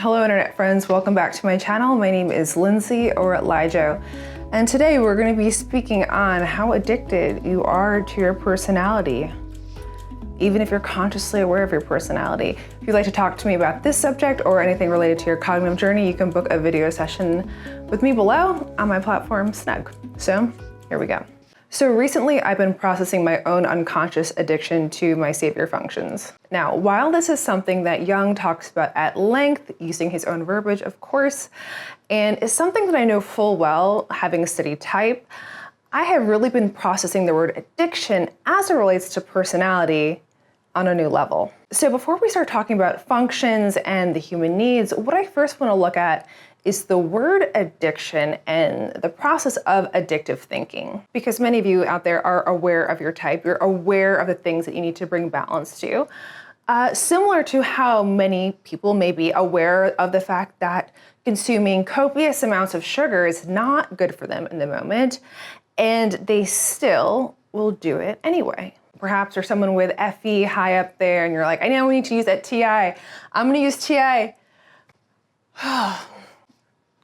Hello internet friends, welcome back to my channel. My name is Lindsay or LiJo, and today we're going to be speaking on how addicted you are to your personality, even if you're consciously aware of your personality. If you'd like to talk to me about this subject or anything related to your cognitive journey, you can book a video session with me below on my platform, Snug. So here we go. So recently I've been processing my own unconscious addiction to my savior functions. Now, while this is something that Jung talks about at length, using his own verbiage, of course, and is something that I know full well, having studied type, I have really been processing the word addiction as it relates to personality on a new level. So before we start talking about functions and the human needs, what I first want to look at is the word addiction and the process of addictive thinking. Because many of you out there are aware of your type, you're aware of the things that you need to bring balance to. Similar to how many people may be aware of the fact that consuming copious amounts of sugar is not good for them in the moment, and they still will do it anyway. Perhaps there's someone with FE high up there and you're like, I know we need to use that TI. I'm gonna use TI.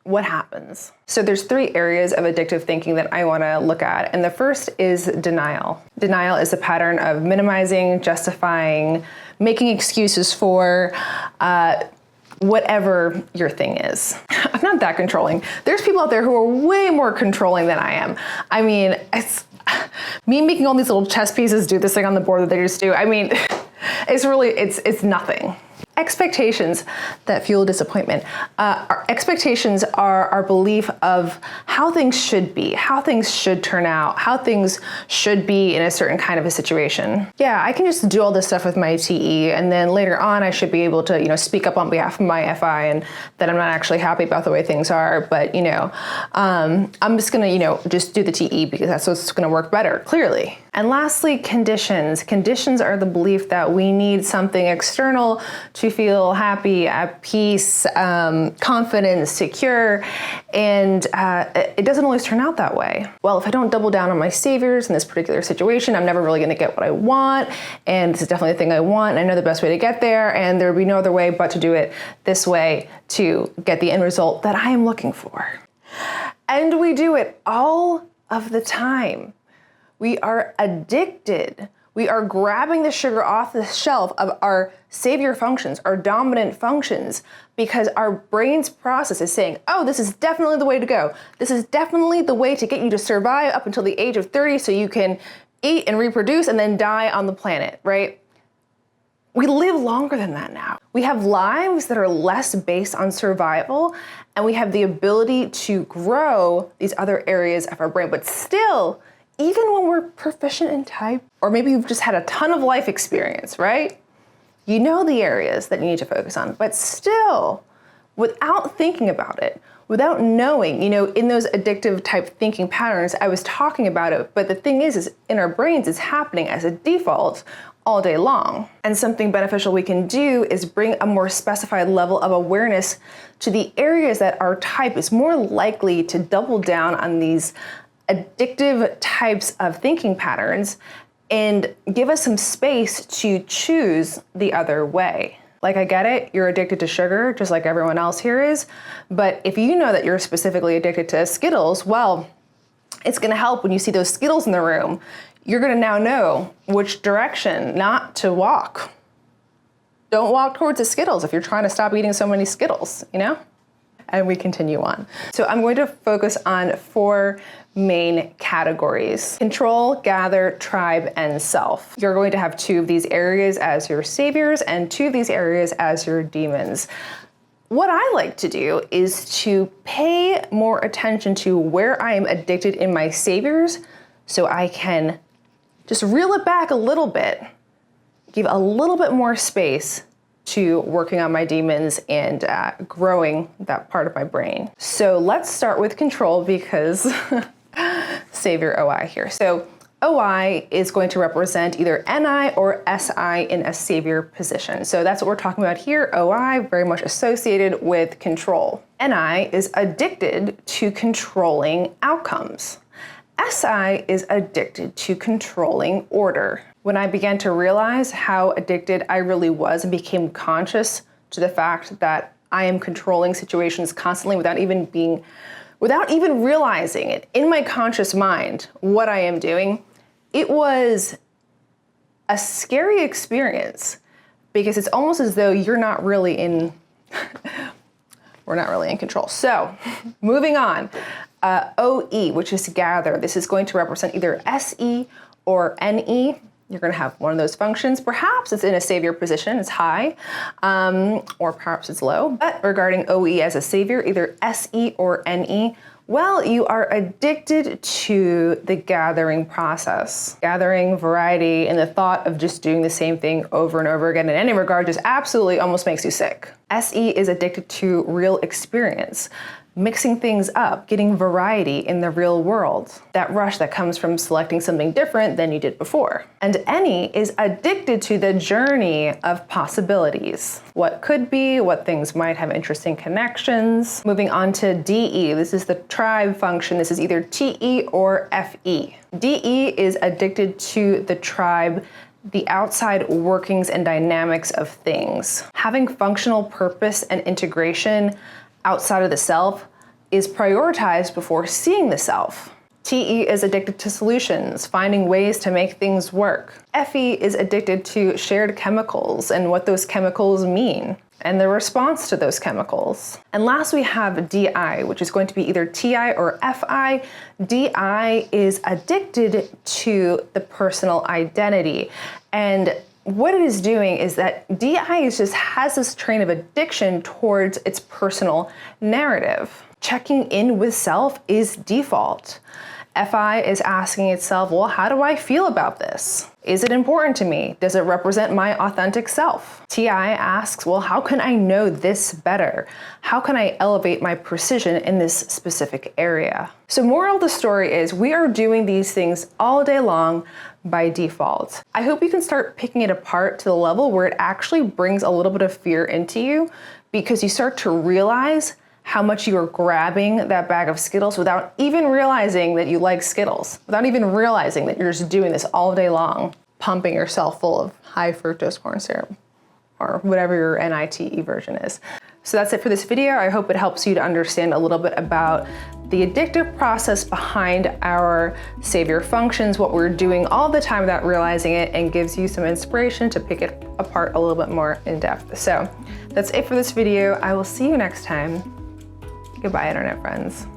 What happens? So there's three areas of addictive thinking that I want to look at. And the first is denial. Denial is a pattern of minimizing, justifying, making excuses for whatever your thing is. I'm not that controlling. There's people out there who are way more controlling than I am. I mean, it's me making all these little chess pieces do this thing on the board that they just do. I mean, it's nothing. Expectations that fuel disappointment. Our expectations are our belief of how things should be, how things should turn out, how things should be in a certain kind of a situation. Yeah, I can just do all this stuff with my TE, and then later on I should be able to, speak up on behalf of my FI and that I'm not actually happy about the way things are, but I'm just gonna, just do the TE because that's what's gonna work better, clearly. And lastly, conditions. Conditions are the belief that we need something external to feel happy, at peace, confident, secure, and it doesn't always turn out that way. Well, if I don't double down on my saviors in this particular situation, I'm never really gonna get what I want, and this is definitely the thing I want, and I know the best way to get there, and there would be no other way but to do it this way to get the end result that I am looking for. And we do it all of the time. We are addicted. We are grabbing the sugar off the shelf of our savior functions, our dominant functions, because our brain's process is saying, oh, this is definitely the way to go. This is definitely the way to get you to survive up until the age of 30 so you can eat and reproduce and then die on the planet, right? We live longer than that now. We have lives that are less based on survival, and we have the ability to grow these other areas of our brain, but still, even when we're proficient in type, or maybe you've just had a ton of life experience, right? You know the areas that you need to focus on, but still, without thinking about it, without knowing, in those addictive type thinking patterns, I was talking about it, but the thing is in our brains, it's happening as a default all day long. And something beneficial we can do is bring a more specified level of awareness to the areas that our type is more likely to double down on these addictive types of thinking patterns and give us some space to choose the other way. Like, I get it, you're addicted to sugar, just like everyone else here is, but if you know that you're specifically addicted to Skittles, well, it's gonna help when you see those Skittles in the room. You're gonna now know which direction not to walk. Don't walk towards the Skittles if you're trying to stop eating so many Skittles, And we continue on. So I'm going to focus on 4 main categories: control, gather, tribe, and self. You're going to have 2 of these areas as your saviors and 2 of these areas as your demons. What I like to do is to pay more attention to where I am addicted in my saviors so I can just reel it back a little bit, give a little bit more space to working on my demons and growing that part of my brain. So let's start with control because savior OI here. So OI is going to represent either NI or SI in a savior position. So that's what we're talking about here. OI, very much associated with control. NI is addicted to controlling outcomes. SI is addicted to controlling order. When I began to realize how addicted I really was and became conscious to the fact that I am controlling situations constantly without even realizing it in my conscious mind, what I am doing. It was a scary experience because it's almost as though you're not really in, we're not really in control. So moving on, OE, which is gather. This is going to represent either SE or NE. You're going to have one of those functions. Perhaps it's in a savior position, it's high, or perhaps it's low. But regarding OE as a savior, either SE or NE, well, you are addicted to the gathering process. Gathering variety and the thought of just doing the same thing over and over again in any regard just absolutely almost makes you sick. SE is addicted to real experience, mixing things up, getting variety in the real world. That rush that comes from selecting something different than you did before. And NE is addicted to the journey of possibilities. What could be, what things might have interesting connections. Moving on to DE, this is the tribe function. This is either TE or FE. DE is addicted to the tribe, the outside workings and dynamics of things. Having functional purpose and integration outside of the self is prioritized before seeing the self. TE is addicted to solutions, finding ways to make things work. FE is addicted to shared chemicals and what those chemicals mean and the response to those chemicals. And last we have DI, which is going to be either TI or FI. DI is addicted to the personal identity. And what it is doing is that DI has this train of addiction towards its personal narrative. Checking in with self is default. FI is asking itself, well, how do I feel about this? Is it important to me? Does it represent my authentic self? TI asks, well, how can I know this better? How can I elevate my precision in this specific area? So moral of the story is we are doing these things all day long by default. I hope you can start picking it apart to the level where it actually brings a little bit of fear into you, because you start to realize how much you are grabbing that bag of Skittles without even realizing that you like Skittles, without even realizing that you're just doing this all day long, pumping yourself full of high fructose corn syrup or whatever your NITE version is. So that's it for this video. I hope it helps you to understand a little bit about the addictive process behind our savior functions, what we're doing all the time without realizing it, and gives you some inspiration to pick it apart a little bit more in depth. So that's it for this video. I will see you next time. Goodbye, internet friends.